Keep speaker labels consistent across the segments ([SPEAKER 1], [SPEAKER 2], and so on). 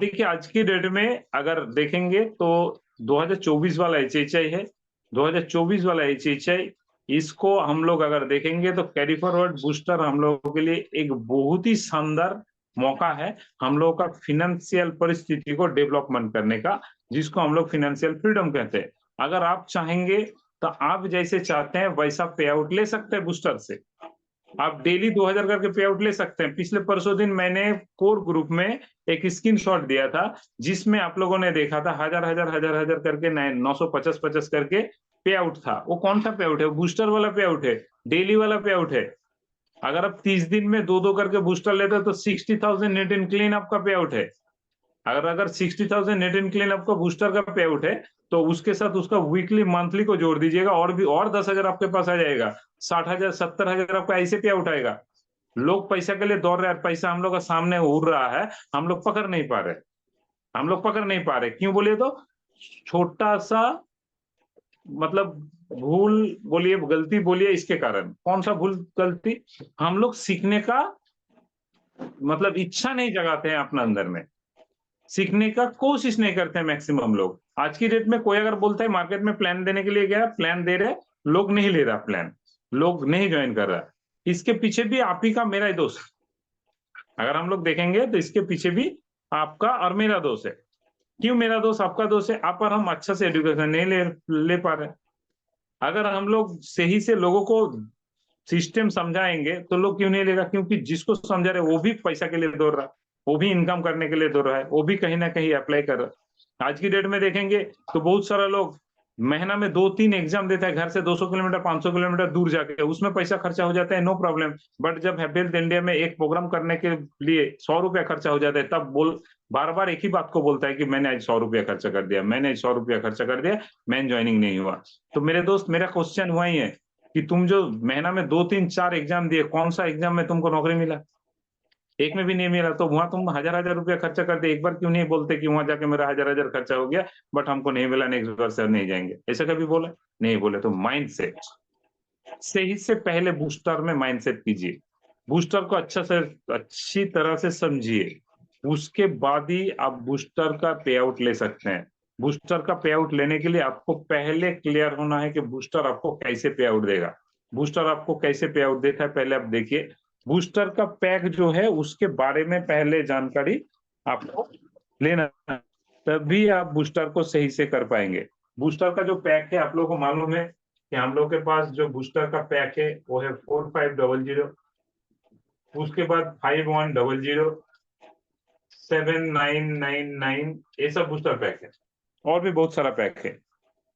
[SPEAKER 1] देखिए आज की डेट में अगर देखेंगे तो 2024 वाला एचएचआई है, 2024 वाला एचएचआई, इसको हम लोग अगर देखेंगे तो कैरी फॉरवर्ड बूस्टर हम लोगों के लिए एक बहुत ही शानदार मौका है हम लोगों का फिनेंशियल परिस्थिति को डेवलपमेंट करने का, जिसको हम लोग फिनेंशियल फ्रीडम कहते हैं। अगर आप चाहेंगे तो आप जैसे चाहते हैं वैसा पे आउट ले सकते हैं बूस्टर से। आप डेली 2000 करके पे आउट ले सकते हैं। पिछले परसों दिन मैंने कोर ग्रुप में एक स्क्रीनशॉट दिया था, जिसमें आप लोगों ने देखा था हजार हजार हजार हजार करके 950 करके पे आउट था। वो कौन सा पे आउट है? बूस्टर वाला पे आउट है, डेली वाला पे आउट है। अगर आप 30 दिन में दो दो करके बूस्टर लेते हो तो 60,000 नेट इन क्लीन आपका पे आउट है। अगर 60,000 नेट इन क्लीन आपका बूस्टर का पे आउट है, तो उसके साथ उसका वीकली मंथली को जोड़ दीजिएगा और भी और 10,000 आपके पास आ जाएगा। 60,000 70,000 आपका ऐसे पे आउट आएगा। लोग पैसा के लिए दौड़ रहे हैं, पैसा हम लोग का सामने उड़ रहा है, हम लोग पकड़ नहीं पा रहे। हम लोग पकड़ नहीं पा रहे क्यों बोलिए तो छोटा सा मतलब भूल बोलिए, गलती बोलिए, इसके कारण। कौन सा भूल गलती? हम लोग सीखने का मतलब इच्छा नहीं जगाते हैं अपने अंदर में, सीखने का कोशिश नहीं करते हैं मैक्सिमम लोग। आज की डेट में कोई अगर बोलता है मार्केट में प्लान देने के लिए गया, प्लान दे रहे, लोग नहीं ले रहा प्लान, लोग नहीं ज्वाइन कर रहा। इसके पीछे भी आप ही का मेरा ही दोष। अगर हम लोग देखेंगे तो इसके पीछे भी आपका और मेरा दोष है। क्यों मेरा दोष आपका दोष है? आप पर हम अच्छा से एजुकेशन नहीं ले पा रहे। अगर हम लोग सही से लोगों को सिस्टम समझाएंगे तो लोग क्यों नहीं लेगा? क्योंकि जिसको समझा रहे वो भी पैसा के लिए दौड़ रहा, वो भी इनकम करने के लिए दौड़ रहा है, वो भी कहीं ना कहीं अप्लाई कर रहा है। आज की डेट में देखेंगे तो बहुत सारा लोग महीना में 2-3 एग्जाम देता है, घर से 200 किलोमीटर 500 किलोमीटर दूर जाके, उसमें पैसा खर्चा हो जाता है, नो प्रॉब्लम। बट जब हेल्थ इंडिया में एक प्रोग्राम करने के लिए 100 रुपया खर्चा हो जाता है, तब बार बार एक ही बात को बोलता है कि मैंने आज 100 रुपया खर्चा कर दिया, मैंने 100 रुपया खर्चा कर दिया, मैं ज्वाइनिंग नहीं हुआ। तो मेरे दोस्त, मेरा क्वेश्चन हुआ ही है कि तुम जो महीना में 2-3-4 एग्जाम दिए, कौन सा एग्जाम में तुमको नौकरी मिला? एक में भी नहीं मिला, तो वहां तुम हजार हजार रुपया खर्चा कर दे। एक बार क्यों नहीं बोलते कि वहां जाके मेरा हजार हजार खर्चा हो गया, बट हमको नहीं मिला, नेक्स्ट बार से नहीं जाएंगे? ऐसा कभी बोला? नहीं बोले। तो माइंड सेट सही से पहले बूस्टर में माइंड सेट कीजिए, बूस्टर को अच्छी तरह से समझिए, उसके बाद ही आप बूस्टर का पे आउट ले सकते हैं। बूस्टर का पे आउट लेने के लिए आपको पहले क्लियर होना है कि बूस्टर आपको कैसे पे आउट देगा। बूस्टर आपको कैसे पे आउट देता है पहले आप देखिए। बूस्टर का पैक जो है उसके बारे में पहले जानकारी आपको लेना है, तभी आप बूस्टर को सही से कर पाएंगे। बूस्टर का जो पैक है आप लोगों को मालूम है कि हम लोग के पास जो बूस्टर का पैक है वो है 4500, उसके बाद 5100, 7999, ये सब बूस्टर पैक है। और भी बहुत सारा पैक है।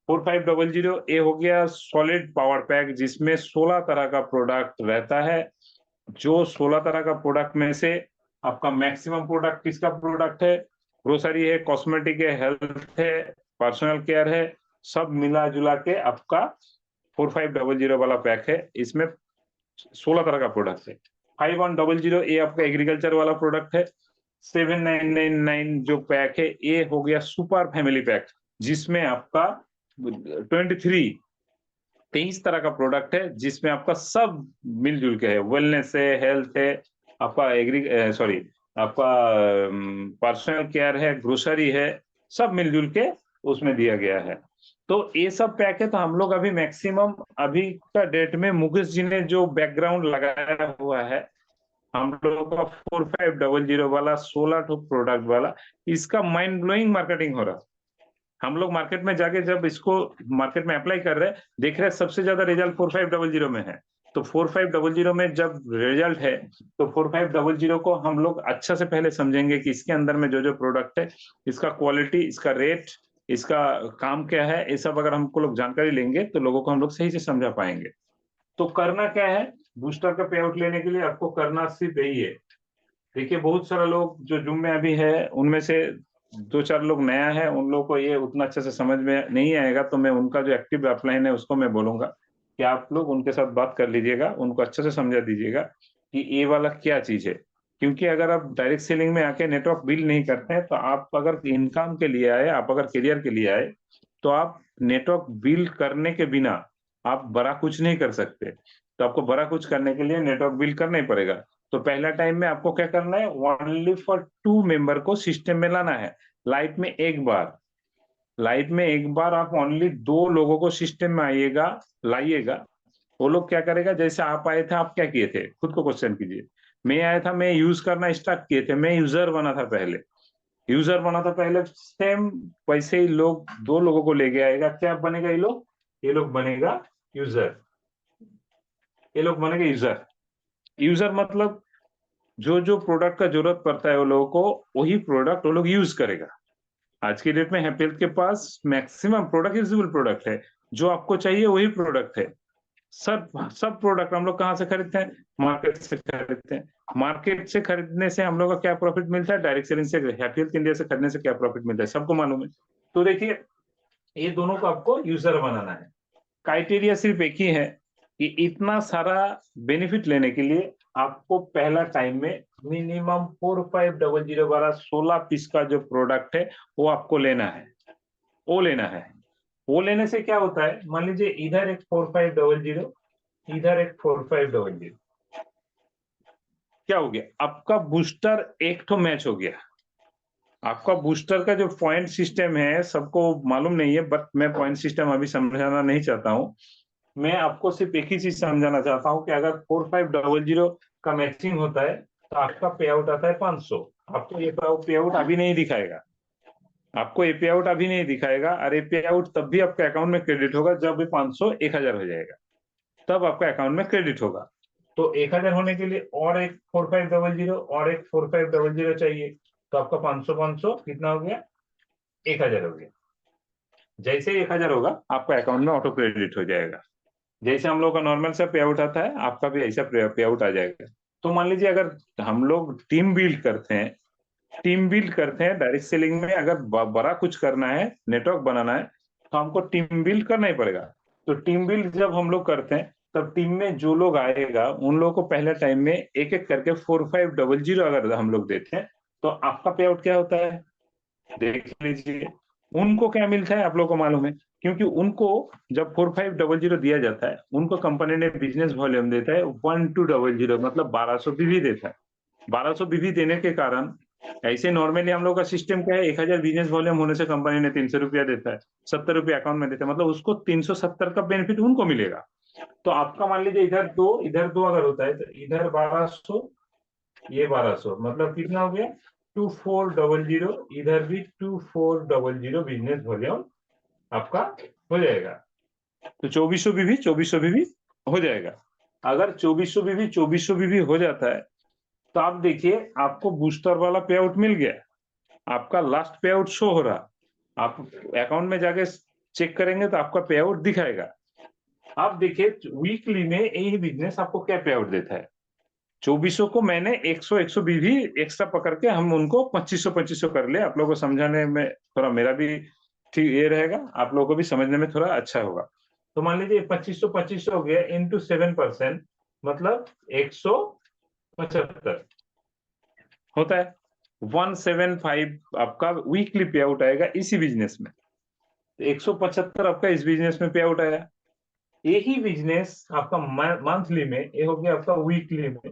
[SPEAKER 1] 4500 ये हो गया सॉलिड पावर पैक, जिसमें 16 तरह का प्रोडक्ट रहता है। जो 16 तरह का प्रोडक्ट में से आपका मैक्सिमम प्रोडक्ट किसका प्रोडक्ट है? ग्रोसरी है, कॉस्मेटिक है, हेल्थ है, पर्सनल केयर है, सब मिला जुला के आपका 4500 वाला पैक है। इसमें 16 तरह का प्रोडक्ट है। 5100 ये आपका एग्रीकल्चर वाला प्रोडक्ट है। 7999 जो पैक है ये हो गया सुपर फैमिली पैक, जिसमें आपका 23 तरह का प्रोडक्ट है, जिसमें आपका सब मिलजुल के है। वेलनेस है, हेल्थ है, आपका आपका पर्सनल केयर है, ग्रोसरी है, सब मिलजुल के उसमें दिया गया है। तो ये सब पैक है। तो हम लोग अभी मैक्सिमम अभी का डेट में मुकेश जी ने जो बैकग्राउंड लगाया हुआ है हम लोग का 4500 वाला 16 ठो प्रोडक्ट वाला, इसका माइंड ब्लोइंग मार्केटिंग हो रहा। हम लोग मार्केट में जाके जब इसको मार्केट में अप्लाई कर रहे हैं, देख रहे हैं सबसे ज्यादा रिजल्ट 4500 में है। तो 4500 में जब रिजल्ट है तो 4500 को हम लोग अच्छा से पहले समझेंगे कि इसके अंदर में जो जो प्रोडक्ट है, इसका क्वालिटी, इसका रेट, इसका काम क्या है, ये सब अगर हमको लोग जानकारी लेंगे तो लोगों को हम लोग सही से समझा पाएंगे। तो करना क्या है? बूस्टर का पे आउट लेने के लिए आपको करना सिर्फ यही है। देखिए बहुत सारा लोग जो जूम में अभी है, उनमें से 2-4 लोग नया है, उन लोगों को ये उतना अच्छे से समझ में नहीं आएगा, तो मैं उनका जो एक्टिव अपलाइन है उसको मैं बोलूंगा कि आप लोग उनके साथ बात कर लीजिएगा, उनको अच्छे से समझा दीजिएगा कि ये वाला क्या चीज है। क्योंकि अगर आप डायरेक्ट सेलिंग में आके नेटवर्क बिल्ड नहीं करते हैं, तो आप अगर इनकम के लिए आए, आप अगर करियर के लिए आए, तो आप नेटवर्क बिल्ड करने के बिना आप बड़ा कुछ नहीं कर सकते। तो आपको बड़ा कुछ करने के लिए नेटवर्क बिल्ड करना ही पड़ेगा। तो पहला टाइम में आपको क्या करना है, ओनली फॉर 2 मेंबर को सिस्टम में लाना है। लाइफ में एक बार, लाइफ में एक बार आप ओनली 2 लोगों को सिस्टम में लाइएगा। वो लोग क्या करेगा, जैसे आप आए थे, आप क्या किए थे, खुद को क्वेश्चन कीजिए। मैं आया था, मैं यूज करना स्टार्ट किए थे, मैं यूजर बना था पहले, सेम वैसे ही लोग 2 लोगों को लेके आएगा, क्या बनेगा, ये लोग बनेगा यूजर, ये लोग बनेगा यूजर। यूजर मतलब जो जो प्रोडक्ट का जरूरत पड़ता है वो लोगों को, वही प्रोडक्ट वो लोग यूज करेगा। आज की डेट में हैप्पी हेल्थ के पास मैक्सिमम प्रोडक्ट यूजेबल प्रोडक्ट है, जो आपको चाहिए वही प्रोडक्ट है। सब सब प्रोडक्ट हम लोग कहाँ से खरीदते हैं, मार्केट से खरीदते हैं। मार्केट से खरीदने से हम लोग का क्या प्रॉफिट मिलता है, डायरेक्ट सेलिंग से, हैप्पी हेल्थ इंडिया से खरीदने से क्या प्रॉफिट मिलता है, सबको मालूम है। तो देखिए, ये दोनों को आपको यूजर बनाना है। क्राइटेरिया सिर्फ एक ही है कि इतना सारा बेनिफिट लेने के लिए आपको पहला टाइम में मिनिमम 4500 16 पीस का जो प्रोडक्ट है वो आपको लेना है, वो लेना है। वो लेने से क्या होता है, मान लीजिए इधर एक 4500, इधर एक 4500, क्या हो गया, आपका बूस्टर एक तो मैच हो गया। आपका बूस्टर का जो पॉइंट सिस्टम है सबको मालूम नहीं है, बट मैं पॉइंट सिस्टम अभी समझाना नहीं चाहता हूं। मैं आपको सिर्फ एक ही चीज समझाना चाहता हूं कि अगर 4500 का मैचिंग होता है तो आपका पे आउट आता है 500। आपको ये पे आउट अभी नहीं दिखाएगा, आपको ये पे आउट अभी नहीं दिखाएगा। अरे पे आउट तब भी आपके अकाउंट में क्रेडिट होगा जब भी 500 1000 हो जाएगा, तब आपका अकाउंट में क्रेडिट होगा। तो 1000 होने के लिए और एक 4500 और एक 4500 चाहिए, तो आपका 500 कितना हो गया, 1000 हो गया। जैसे 1000 होगा आपका अकाउंट में ऑटो क्रेडिट हो जाएगा। जैसे हम लोग का नॉर्मल सा पे आउट आता है, आपका भी ऐसा पे आउट आ जाएगा। तो मान लीजिए अगर हम लोग टीम बिल्ड करते हैं डायरेक्ट सेलिंग में, अगर बड़ा कुछ करना है, नेटवर्क बनाना है, तो हमको टीम बिल्ड करना ही पड़ेगा। तो टीम बिल्ड जब हम लोग करते हैं, तब टीम में जो लोग आएगा उन लोगों को पहले टाइम में एक एक करके 4500 अगर हम लोग देते हैं, तो आपका पे आउट क्या होता है, देख लीजिए। उनको क्या मिलता है आप लोगों को मालूम है, क्योंकि उनको जब 4500 दिया जाता है, उनको कंपनी ने बिजनेस वॉल्यूम देता है 1200, मतलब 1200 बीवी देता है। 1200 बीवी देने के कारण, ऐसे नॉर्मली हम लोग का सिस्टम क्या है, 1000 बिजनेस वॉल्यूम होने से कंपनी ने 300 रुपया देता है, 70 रुपया अकाउंट में देता है, मतलब उसको 370 का बेनिफिट उनको मिलेगा। तो आपका मान लीजिए इधर दो अगर होता है, तो इधर 1200, ये 1200, मतलब कितना हो गया, 2400। इधर भी 2400 बिजनेस वॉल्यूम आपका हो जाएगा। तो 2400 बीवी हो जाएगा। अगर 2400 बीवी हो जाता है, तो आप देखिए आपको बूस्टर वाला पे आउट मिल गया, आपका लास्ट पे आउट शो हो रहा। आप अकाउंट में जाके चेक करेंगे तो आपका पे आउट दिखाएगा। आप देखिए वीकली में यही बिजनेस आपको क्या पे आउट देता है। 2400 को मैंने 100 बीवी एक्स्ट्रा पकड़ के हम उनको 2500 कर ले, आप लोगों को समझाने में थोड़ा मेरा भी ठीक ये रहेगा, आप लोगों को भी समझने में थोड़ा अच्छा होगा। तो मान लीजिए 2500 हो गया इंटू 7%, मतलब 175 होता है। 175 आपका वीकली पे आउट आएगा इसी बिजनेस में। 175 आपका इस बिजनेस में पे आउट आया। यही बिजनेस आपका मंथली में, ये हो गया आपका वीकली में।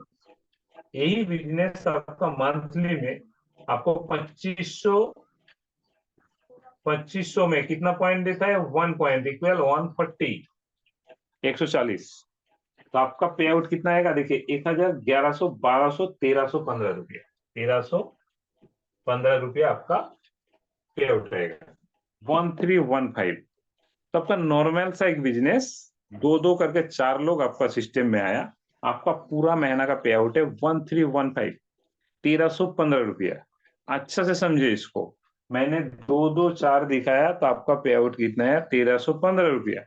[SPEAKER 1] यही बिजनेस आपका मंथली में आपको 2500 में कितना पॉइंट देता है, 1 पॉइंट इक्वल 140, 140। तो आपका पे आउट कितना आएगा, देखिए 1000, 1100, 1200, 1315 रुपया, 1315 रुपया आपका पे आउट रहेगा, 1315। तो आपका नॉर्मल सा एक बिजनेस, दो दो करके 4 लोग आपका सिस्टम में आया, आपका पूरा महीना का पे आउट है 1315, 1315 रुपया। अच्छा से समझिए इसको, मैंने 2 2 4 दिखाया तो आपका पे आउट कितना है, 1315 रुपया।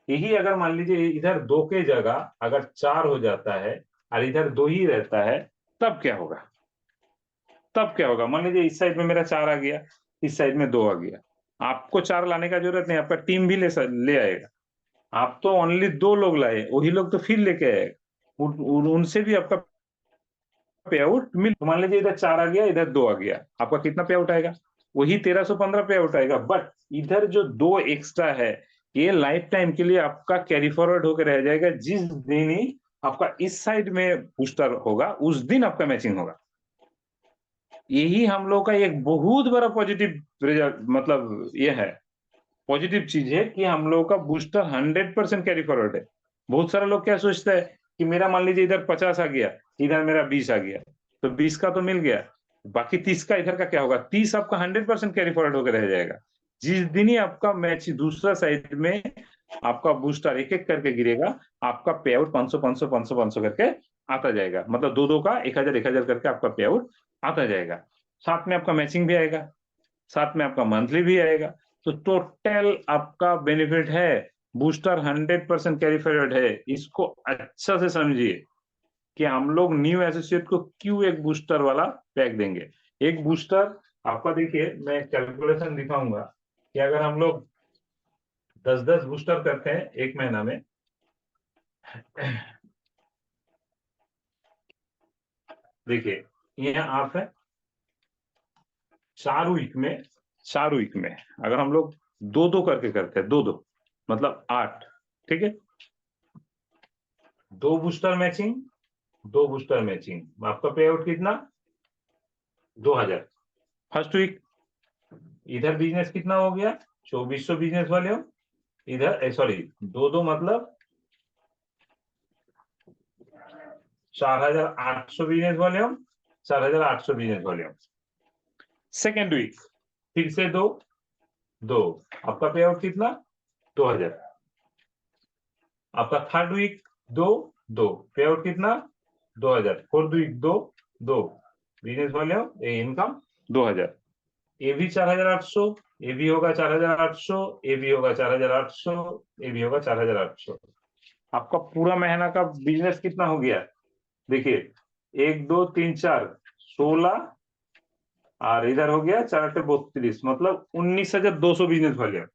[SPEAKER 1] यही अगर मान लीजिए इधर 2 के जगह अगर 4 हो जाता है और इधर 2 ही रहता है, तब क्या होगा, तब क्या होगा, मान लीजिए इस साइड में मेरा 4 आ गया, इस साइड में 2 आ गया। आपको 4 लाने का जरूरत नहीं, आपका टीम भी ले आएगा। आप तो ओनली 2 लोग लाए, वही लोग तो फिर लेके आएगा, उनसे भी आपका पे आउट मिल। मान लीजिए इधर 4 आ गया, इधर 2 आ गया, आपका कितना पे आउट आएगा, वही 1315 पे आउट आएगा। बट इधर जो 2 एक्स्ट्रा है, ये लाइफ टाइम के लिए आपका कैरी फॉरवर्ड होकर रह जाएगा। जिस दिन ही आपका इस साइड में बूस्टर होगा, उस दिन आपका मैचिंग होगा। यही हम लोग का एक बहुत बड़ा पॉजिटिव रिजल्ट, मतलब ये है पॉजिटिव चीज है कि हम लोग का बूस्टर 100% कैरी फॉरवर्ड है। बहुत सारे लोग क्या सोचते हैं कि मेरा मान लीजिए इधर 50 आ गया, इधर मेरा 20 आ गया, तो 20 का तो मिल गया, बाकी 30 का इधर का क्या होगा? 30 आपका 100% कैरी फॉरवर्ड होकर रह जाएगा। जिस दिन ही आपका मैच दूसरा साइड में आपका बूस्टर एक एक करके गिरेगा, आपका पे आउट 500 500 500 500 करके आता जाएगा, मतलब दो दो का 1000 करके आपका पे आउट आता जाएगा। साथ में आपका मैचिंग भी आएगा, साथ में आपका मंथली भी आएगा, तो टोटल आपका बेनिफिट है। बूस्टर 100% कैरी फॉरवर्ड है, इसको अच्छा से समझिए कि हम लोग न्यू एसोसिएट को क्यों एक बूस्टर वाला पैक देंगे। एक बूस्टर आपका, देखिए मैं कैलकुलेशन दिखाऊंगा कि अगर हम लोग 10-10 बूस्टर करते हैं एक महीना में, देखिए यहाँ आप है 4 वीक में अगर हम लोग दो दो करके करते हैं, दो दो मतलब 8, ठीक है, 2 बूस्टर मैचिंग, 2 बूस्टर मैचिंग, आपका पे आउट कितना? 2000 फर्स्ट वीक। इधर बिजनेस कितना हो गया? 2400 बिजनेस वॉल्यूम, इधर सॉरी दो दो मतलब 4800 business volume, 4800 business volume. Second week फिर से दो दो, आपका पे आउट कितना? 2000। आपका थर्ड वीक दो दो, पे आउट कितना? 2000। फोर्थ वीक दो दो, बिजनेस वॉल्यूम इनकम 2000। ये भी 4800, ये भी होगा 4800, ये भी होगा 4800, ये भी होगा 4800। आपका पूरा महीना का बिजनेस कितना हो गया? देखिए 1 2 3 4 16, और इधर हो गया 4 8 32, मतलब 19200 बिजनेस वॉल्यूम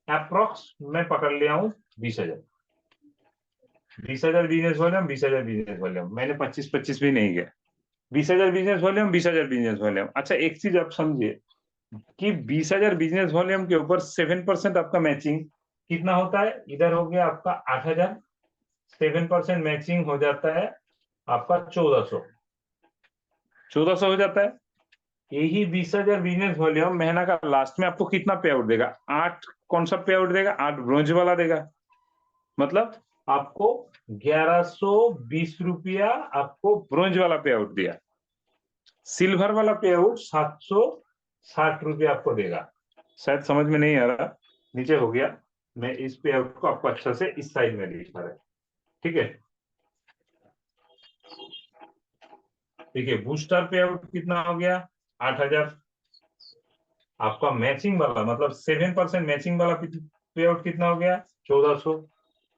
[SPEAKER 1] अप्रोक्स मैं पकड़ लिया हूँ। 20000 बिजनेस वॉल्यूम, 20000 बिजनेस वॉल्यूम, मैंने 25-25 भी नहीं गया। 20000 बिजनेस वॉल्यूम, 20000 बिजनेस वॉल्यूम। अच्छा एक चीज आप समझिए कि 20000 बिजनेस वॉल्यूम के ऊपर 7% आपका मैचिंग कितना होता है? इधर हो गया आपका 8000, 7% मैचिंग हो जाता है आपका 1400, 1400 हो जाता है। यही 20000 बिजनेस वॉल्यूम महीना का लास्ट में आपको कितना पे आउट देगा? 8 कौन सा पे आउट देगा? 8 ब्रोंज वाला देगा, मतलब आपको 1120 रुपया आपको ब्रोंज वाला पे आउट दिया। सिल्वर वाला पे आउट 760 रुपया आपको देगा। शायद समझ में नहीं आ रहा, नीचे हो गया, मैं इस पे आउट को आपको अच्छा से इस साइड में दिखा रहा है, ठीक है। देखिए बूस्टर पे आउट कितना हो गया? 8000। आपका मैचिंग वाला मतलब 7% मैचिंग वाला पे आउट कितना हो गया? 1400।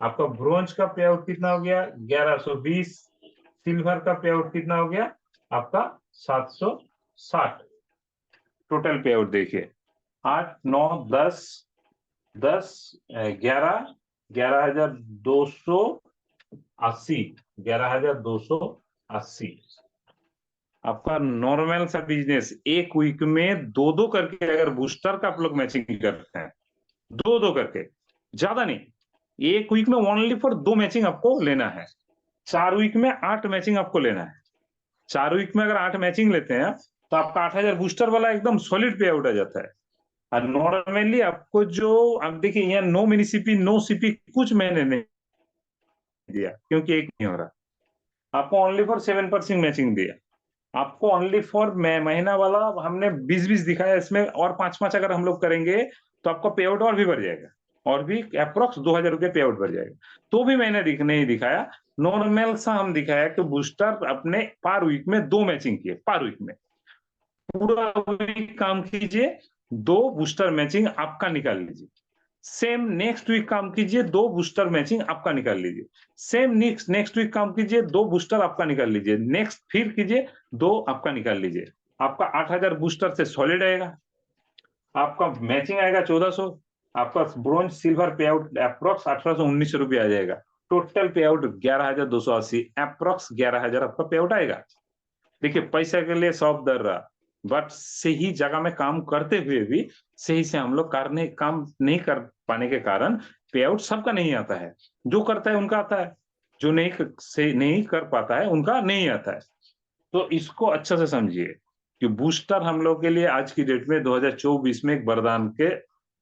[SPEAKER 1] आपका ब्रोंज का पे आउट कितना हो गया? 1120। सिल्वर का पे आउट कितना हो गया आपका? 760। टोटल पे आउट देखिए 8 9 10 10 11 11280, 11280। आपका नॉर्मल सा बिजनेस एक वीक में दो दो करके अगर बूस्टर का आप लोग मैचिंग करते हैं, दो दो करके, ज्यादा नहीं, एक वीक में ओनली फॉर 2 मैचिंग आपको लेना है। 4 वीक में 8 मैचिंग आपको लेना है। 4 वीक में अगर 8 मैचिंग लेते हैं तो आपका 8000 बूस्टर वाला एकदम सॉलिड पे आउट आ जाता है। और नॉर्मली आपको जो अब देखिए यहाँ no mini CP no CP कुछ मैंने नहीं दिया, क्योंकि एक नहीं हो रहा। आपको ओनली फॉर 7% मैचिंग दिया। आपको ओनली फॉर महीना वाला हमने 20-20 दिखाया, इसमें और 5-5 अगर हम लोग करेंगे तो आपका पे आउट और भी बढ़ जाएगा, और भी अप्रोक्स 2000 रुपये पे आउट बढ़ जाएगा। तो भी मैंने नहीं दिखाया, नॉर्मल सा हम दिखाया कि बूस्टर अपने पर वीक में 2 मैचिंग किए, पर वीक में पूरा वीक काम कीजिए, 2 बूस्टर मैचिंग आपका निकाल लीजिए। सेम नेक्स्ट वीक काम कीजिए, 2 बूस्टर मैचिंग आपका निकाल लीजिए। सेम नेक्स्ट वीक काम कीजिए, 2 बूस्टर आपका निकाल लीजिए। नेक्स्ट फिर कीजिए, 2 आपका निकाल लीजिए। आपका 8000 बूस्टर से सॉलिड आएगा, आपका मैचिंग आएगा 1400, आपका ब्रोंज सिल्वर पे आउट अप्रोक्स 1800-1900 रुपये आ जाएगा। टोटल पे आउट 11280, अप्रोक्स 11000 आपका पे आउट आएगा। देखिए पैसे के लिए सब दर रहा, बट सही जगह में काम करते हुए भी सही से हम लोग काम नहीं कर पाने के कारण पे आउट सबका नहीं आता है। जो करता है उनका आता है, जो नहीं कर पाता है उनका नहीं आता है। तो इसको अच्छा से समझिए कि बूस्टर हम लोग के लिए आज की डेट में 2024 में एक वरदान के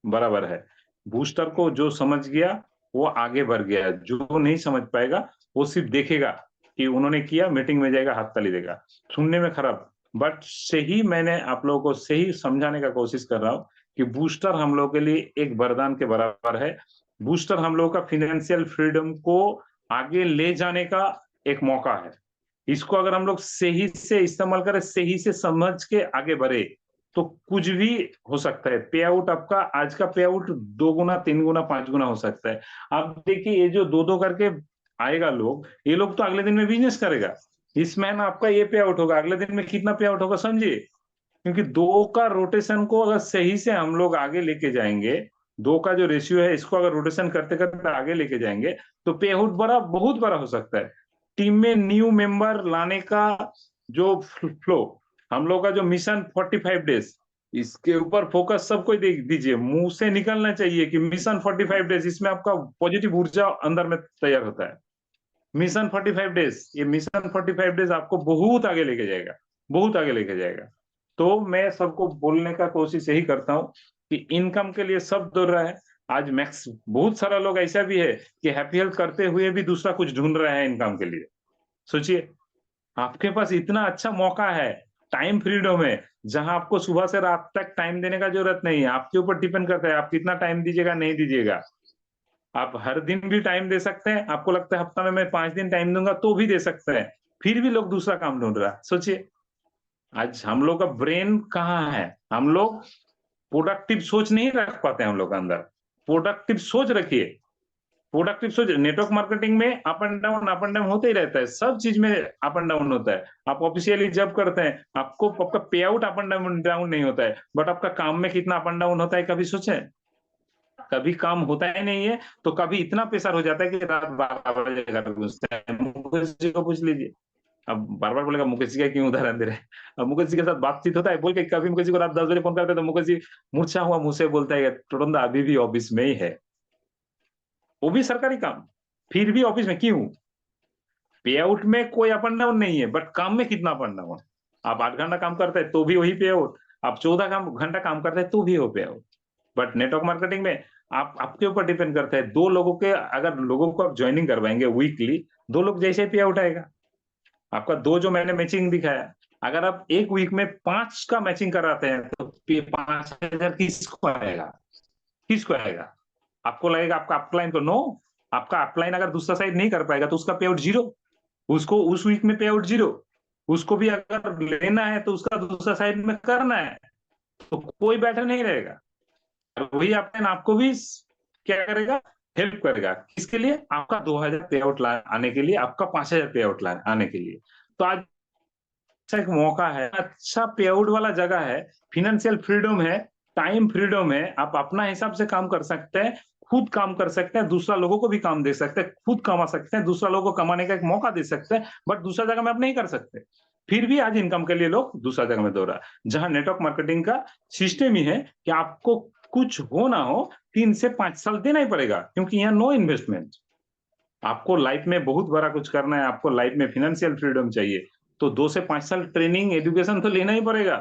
[SPEAKER 1] बराबर है। बूस्टर को जो समझ गया वो आगे बढ़ गया, जो नहीं समझ पाएगा वो सिर्फ देखेगा कि उन्होंने किया, मीटिंग में जाएगा, हाथ ताली देगा, सुनने में खराब, बट सही मैंने आप लोगों को सही समझाने का कोशिश कर रहा हूँ कि बूस्टर हम लोग के लिए एक वरदान के बराबर है। बूस्टर हम लोग का फाइनेंशियल फ्रीडम को आगे ले जाने का एक मौका है। इसको अगर हम लोग सही से इस्तेमाल करें, सही से समझ के आगे बढ़े, तो कुछ भी हो सकता है। पे आउट आपका आज का पे आउट 2 गुना, 3 गुना, 5 गुना हो सकता है। आप देखिए ये जो 2-2 करके आएगा लोग, ये लोग तो अगले दिन में बिजनेस करेगा। इस महीना आपका ये पे आउट होगा, अगले दिन में कितना पे आउट होगा समझिए। क्योंकि 2 का रोटेशन को अगर सही से हम लोग आगे लेके जाएंगे, 2 का जो रेशियो है इसको अगर रोटेशन करते करते आगे लेके जाएंगे, तो पे आउट बहुत बड़ा हो सकता है। टीम में न्यू मेंबर लाने का जो फ्लो, हम लोग का जो मिशन 45 डेज, इसके ऊपर फोकस सबको दीजिए। मुंह से निकलना चाहिए कि मिशन 45 डेज, इसमें आपका पॉजिटिव ऊर्जा अंदर में तैयार होता है। मिशन 45 डेज, ये मिशन 45 डेज आपको बहुत आगे लेके जाएगा, बहुत आगे लेके जाएगा। तो मैं सबको बोलने का कोशिश यही करता हूँ कि इनकम के लिए सब दौड़ रहा है। आज मैक्स बहुत सारा लोग ऐसा भी है कि हैप्पी हेल्थ करते हुए भी दूसरा कुछ ढूंढ रहे हैं इनकम के लिए। सोचिए, आपके पास इतना अच्छा मौका है, टाइम फ्रीडम है, जहां आपको सुबह से रात तक टाइम देने का जरूरत नहीं है। आपके ऊपर डिपेंड करता है आप कितना टाइम दीजिएगा, नहीं दीजिएगा। आप हर दिन भी टाइम दे सकते हैं, आपको लगता है हफ्ता में मैं 5 दिन टाइम दूंगा तो भी दे सकते हैं, फिर भी लोग दूसरा काम ढूंढ रहा है। सोचिए, आज हम लोग का ब्रेन कहाँ है? हम लोग प्रोडक्टिव सोच नहीं रख पाते, हम लोग अंदर प्रोडक्टिव सोच रखिए। प्रोडक्टिव सोच, नेटवर्क मार्केटिंग में अप एंड डाउन होते ही रहता है, सब चीज में अप एंड डाउन होता है। आप ऑफिशियली जब करते हैं आपको आपका पे आउट अप एंड डाउन नहीं होता है, बट आपका काम में कितना अप एंड डाउन होता है कभी सोचे? कभी काम होता ही नहीं है, तो कभी इतना प्रेशर हो जाता है कि रात 12 बजे घर घुसते हैं। मुकेश जी को पूछ लीजिए। अब बार बार बोलेगा मुकेश जी का क्यों उदाहरण दे रहे हैं? अब मुकेश जी के साथ बातचीत होता है, बोल के कभी मुकेश जी को रात 10 बजे फोन करते हैं तो मुकेश जी मूर्छा हुआ मुंह से बोलता है टुटंदा अभी भी ऑफिस में ही है, वो भी सरकारी काम, फिर भी ऑफिस में क्यों? पे आउट में कोई अप एंड डाउन नहीं है, बट काम में कितना अप एंड डाउन? आप 8 घंटा काम करते हैं तो भी वही पे आउट, आप 14 घंटा काम करते हैं तो भी हो पे आउट। बट नेटवर्क मार्केटिंग में आप आपके ऊपर डिपेंड करता है। 2 लोगों के अगर लोगों को आप ज्वाइनिंग करवाएंगे वीकली, 2 लोग जैसे पे आउट आएगा। आपका 2 जो मैंने मैचिंग दिखाया, अगर आप एक वीक में 5 का मैचिंग कराते हैं तो 5,000 किसको आएगा? किसको आएगा? आपको लगेगा आपका अपलाइन को? नो, आपका अपलाइन अगर दूसरा साइड नहीं कर पाएगा तो उसका पे आउट जीरो, उसको उस वीक में पे आउट जीरो। उसको भी अगर लेना है तो उसका दूसरा साइड में करना है, तो कोई बैठा नहीं रहेगा। वही अपलाइन आपको भी क्या करेगा? हेल्प करेगा। किसके लिए? आपका 2,000 पे आउट आने के लिए, आपका 5,000 पे आउट आने के लिए। तो आज अच्छा एक मौका है, अच्छा पे आउट वाला जगह है, फाइनेंशियल फ्रीडम है, टाइम फ्रीडम है, आप अपना हिसाब से काम कर सकते हैं, खुद काम कर सकते हैं, दूसरा लोगों को भी काम दे सकते हैं, खुद कमा सकते हैं, दूसरा लोगों को कमाने का एक मौका दे सकते हैं, बट दूसरा जगह में आप नहीं कर सकते। फिर भी आज इनकम के लिए लोग दूसरा जगह में दौड़ा, जहां नेटवर्क मार्केटिंग का सिस्टम ही है कि आपको कुछ हो ना हो 3 से 5 साल देना ही पड़ेगा, क्योंकि यहाँ नो इन्वेस्टमेंट। आपको लाइफ में बहुत बड़ा कुछ करना है, आपको लाइफ में फाइनेंशियल फ्रीडम चाहिए, तो 2 से 5 साल ट्रेनिंग एजुकेशन तो लेना ही पड़ेगा।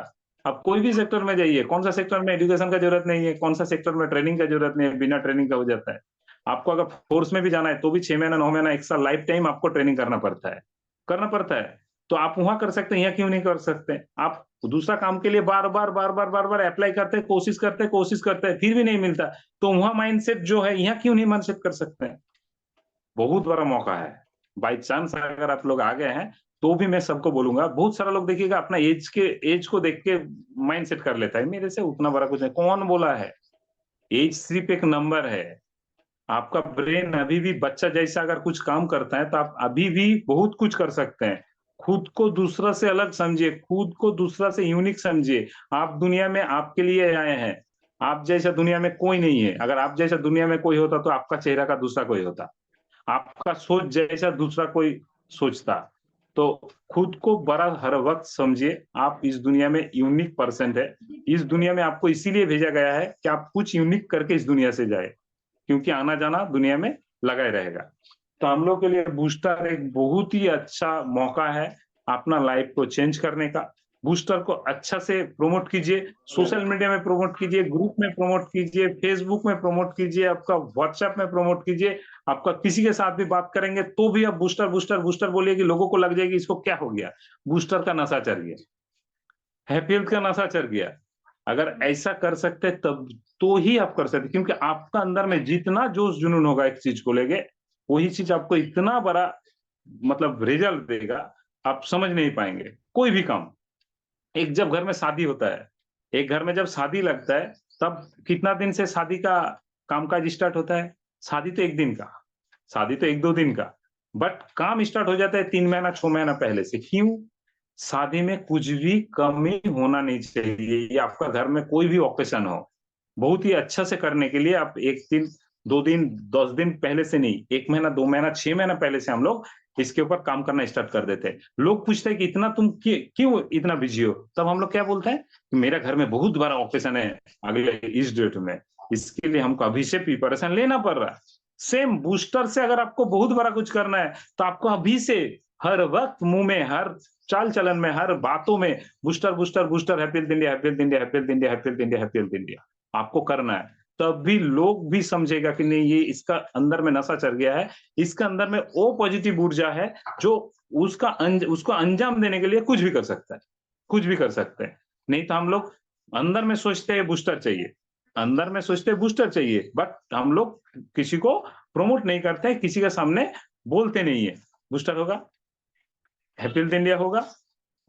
[SPEAKER 1] आप कोई भी सेक्टर में जाइए, कौन सा सेक्टर में एजुकेशन का जरूरत नहीं है, कौन सा सेक्टर में ट्रेनिंग का जरूरत नहीं है, बिना ट्रेनिंग का हो जाता है। आपको अगर फोर्स में भी जाना है तो भी 6 महीना, 9 महीना, 1 साल, लाइफ टाइम आपको ट्रेनिंग करना पड़ता है, करना पड़ता है। तो आप वहां कर सकते हैं, यहाँ क्यों नहीं कर सकते? आप दूसरा काम के लिए बार बार अप्लाई करते हैं, कोशिश करते हैं, फिर भी नहीं मिलता, तो वहां माइंडसेट जो है यहाँ क्यों नहीं माइंडसेट कर सकते हैं? बहुत बड़ा मौका है। बाई चांस अगर आप लोग आ गए हैं तो भी मैं सबको बोलूंगा, बहुत सारा लोग देखिएगा अपना एज को देख के माइंड सेट कर लेता है मेरे से उतना बड़ा कुछ नहीं। कौन बोला है? एज सिर्फ एक नंबर है। आपका ब्रेन अभी भी बच्चा जैसा अगर कुछ काम करता है तो आप अभी भी बहुत कुछ कर सकते हैं। खुद को दूसरा से अलग समझिए, खुद को दूसरा से यूनिक समझिए। आप दुनिया में आपके लिए आए हैं, आप जैसा दुनिया में कोई नहीं है। अगर आप जैसा दुनिया में कोई होता तो आपका चेहरा का दूसरा कोई होता, आपका सोच जैसा दूसरा कोई सोचता। तो खुद को बड़ा हर वक्त समझिए, आप इस दुनिया में यूनिक पर्सन है। इस दुनिया में आपको इसीलिए भेजा गया है कि आप कुछ यूनिक करके इस दुनिया से जाए, क्योंकि आना जाना दुनिया में लगा ही रहेगा। तो हम लोग के लिए बूस्टर एक बहुत ही अच्छा मौका है अपना लाइफ को चेंज करने का। बूस्टर को अच्छा से प्रमोट कीजिए, सोशल मीडिया में प्रमोट कीजिए, ग्रुप में प्रमोट कीजिए, फेसबुक में प्रमोट कीजिए, आपका व्हाट्सएप में प्रमोट कीजिए। आपका किसी के साथ भी बात करेंगे तो भी आप बूस्टर बूस्टर बूस्टर बोलिए कि लोगों को लग जाएगी इसको क्या हो गया, बूस्टर का नशा चढ़ गया, हैप्पी हेल्थ का नशा चढ़ गया। अगर ऐसा कर सकते हैं तब तो ही आप कर सकते, क्योंकि आपका अंदर में जितना जोश जुनून होगा एक चीज को लेके, वही चीज आपको इतना बड़ा मतलब रिजल्ट देगा, आप समझ नहीं पाएंगे कोई भी काम। एक जब घर में शादी होता है, एक घर में जब शादी लगता है, तब कितना दिन से शादी का कामकाज स्टार्ट होता है? शादी तो एक दिन का, शादी तो एक दो दिन का, बट काम स्टार्ट हो जाता है 3 महीना 6 महीना पहले से। क्यों? शादी में कुछ भी कमी होना नहीं चाहिए, या आपका घर में कोई भी ओकेशन हो, बहुत ही अच्छा से करने के लिए आप 1 दिन 2 दिन 10 दिन पहले से नहीं, 1 महीना 2 महीना 6 महीना पहले से हम लोग इसके ऊपर काम करना स्टार्ट कर देते हैं। लोग पूछते हैं कि इतना तुम क्यों इतना बिजी हो? तब हम लोग क्या बोलते हैं कि मेरा घर में बहुत बड़ा ऑकेशन है अगले इस डेट में, इसके लिए हमको अभी से प्रिपरेशन लेना पड़ रहा है। सेम बूस्टर से अगर आपको बहुत बड़ा कुछ करना है तो आपको अभी से हर वक्त मुंह में, हर चाल चलन में, हर बातों में booster booster booster, happy health India, happy health India, happy health India, happy health India, happy health India आपको करना है। तब भी लोग भी समझेगा कि नहीं, ये इसका अंदर में नशा चढ़ गया है, इसका अंदर में ओ पॉजिटिव ऊर्जा है जो उसको अंजाम देने के लिए कुछ भी कर सकता है, कुछ भी कर सकते हैं। नहीं तो हम लोग अंदर में सोचते हैं बूस्टर चाहिए, अंदर में सोचते हैं बूस्टर चाहिए, बट हम लोग किसी को प्रमोट नहीं करते हैं, किसी के सामने बोलते नहीं है बूस्टर होगा, हैप्पी हेल्थ इंडिया होगा,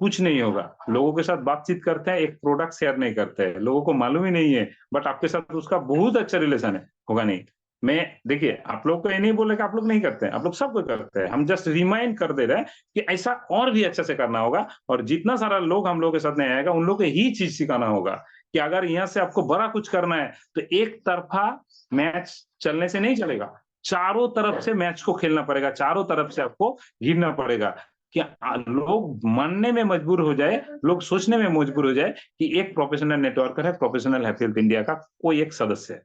[SPEAKER 1] कुछ नहीं होगा। लोगों के साथ बातचीत करते हैं, एक प्रोडक्ट शेयर नहीं करते हैं, लोगों को मालूम ही नहीं है, बट आपके साथ उसका बहुत अच्छा रिलेशन है, होगा नहीं। मैं देखिए, आप लोग को ये नहीं बोले कि आप लोग नहीं करते हैं, आप लोग सब कुछ करते हैं, हम जस्ट रिमाइंड कर दे रहे हैं कि ऐसा और भी अच्छे से करना होगा। और जितना सारा लोग हम लोग के साथ नहीं आएगा, उन लोग को ही चीज सिखाना होगा कि अगर यहाँ से आपको बड़ा कुछ करना है तो एक तरफा मैच चलने से नहीं चलेगा, चारों तरफ से मैच को खेलना पड़ेगा, चारों तरफ से आपको गिरना पड़ेगा कि लोग मानने में मजबूर हो जाए, लोग सोचने में मजबूर हो जाए कि एक प्रोफेशनल नेटवर्कर है, प्रोफेशनल हैप्पी हेल्थ इंडिया का कोई एक सदस्य है।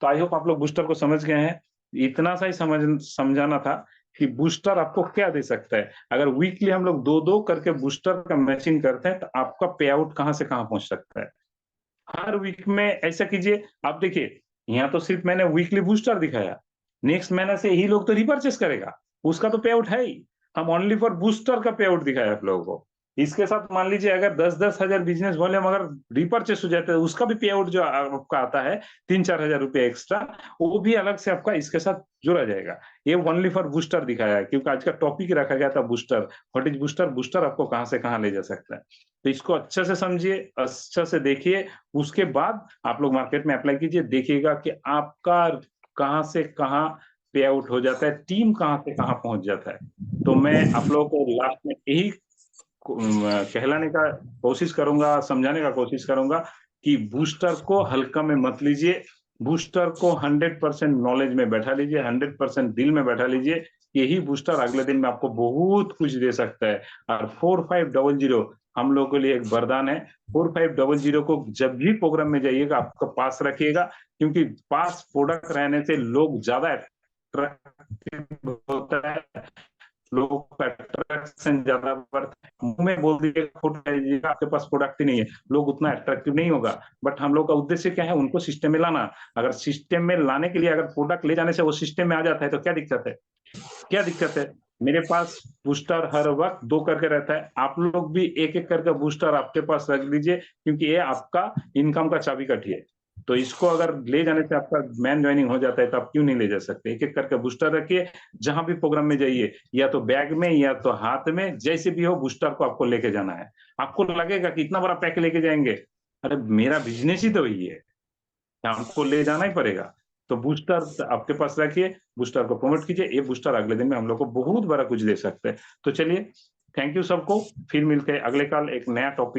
[SPEAKER 1] तो आई होप आप लोग बूस्टर को समझ गए हैं। इतना सा ही समझाना था कि बूस्टर आपको क्या दे सकता है। अगर वीकली हम लोग 2-2 करके बूस्टर का मैचिंग करते हैं तो आपका पे आउट कहां से कहां पहुंच सकता है। हर वीक में ऐसा कीजिए। आप देखिए, यहाँ तो सिर्फ मैंने वीकली बूस्टर दिखाया, नेक्स्ट महीने से ही लोग तो रिपर्चेस करेगा, उसका तो पे आउट है ही। हम ओनली फॉर बूस्टर का पे आउट दिखाया आप लोगों को। इसके साथ मान लीजिए अगर 10-10 हजार बिजनेस वॉल्यूम अगर रिपर्चेस हो जाता है, उसका भी पे आउट जो आपका आता है 3-4 हजार रुपया एक्स्ट्रा, वो भी अलग से आपका इसके साथ जोड़ा जाएगा। ये ओनली फॉर बूस्टर दिखाया है, क्योंकि आज का टॉपिक रखा गया था booster. What is booster? Booster आपको कहां से कहां ले जा सकता है। तो इसको अच्छे से समझिए, अच्छे से देखिए, उसके बाद आप लोग मार्केट में अप्लाई कीजिए, देखिएगा कि आपका कहां से कहां पे आउट हो जाता है, टीम कहां से कहां पहुंच जाता है। तो मैं आप लोगों को लास्ट में यही कहलाने का कोशिश करूंगा, समझाने का कोशिश करूंगा कि बूस्टर को हल्का में मत लीजिए, बूस्टर को 100% नॉलेज में बैठा लीजिए, 100% दिल में बैठा लीजिए। यही बूस्टर अगले दिन में आपको बहुत कुछ दे सकता है। और 4500 हम लोगों के लिए एक वरदान है। 4500 को जब भी प्रोग्राम में जाइएगा आपका पास रखिएगा, क्योंकि पास प्रोडक्ट रहने से लोग ज्यादा अट्रैक्टिव होता है, लोगों का अट्रैक्शन ज्यादा बढ़ता है। मुंह में बोल दीजिएगा, फोटो दीजिएगा, आपके पास प्रोडक्ट ही नहीं है, लोग उतना अट्रैक्टिव नहीं होगा। बट हम लोग का उद्देश्य क्या है? उनको सिस्टम में लाना। अगर सिस्टम में लाने के लिए अगर प्रोडक्ट ले जाने से वो सिस्टम में आ जाता है तो क्या दिक्कत है? क्या दिक्कत है? मेरे पास बूस्टर हर वक्त 2 करके रहता है, आप लोग भी एक एक करके बूस्टर आपके पास रख लीजिए, क्योंकि ये आपका इनकम का चाबीकाठी है। तो इसको अगर ले जाने से आपका मैन ज्वाइनिंग हो जाता है तो आप क्यों नहीं ले जा सकते? एक एक करके बूस्टर रखिए, जहां भी प्रोग्राम में जाइए, या तो बैग में या तो हाथ में, जैसे भी हो बूस्टर को आपको लेके जाना है। आपको लगेगा कि इतना बड़ा पैक लेके जाएंगे, अरे मेरा बिजनेस ही तो वही है, हमको ले जाना ही पड़ेगा। तो बूस्टर आपके पास रखिए, बूस्टर को प्रमोट कीजिए, ये बूस्टर अगले दिन में हम लोग को बहुत बड़ा कुछ दे सकते हैं। तो चलिए, थैंक यू सबको, फिर मिलते हैं अगले कल एक नया टॉपिक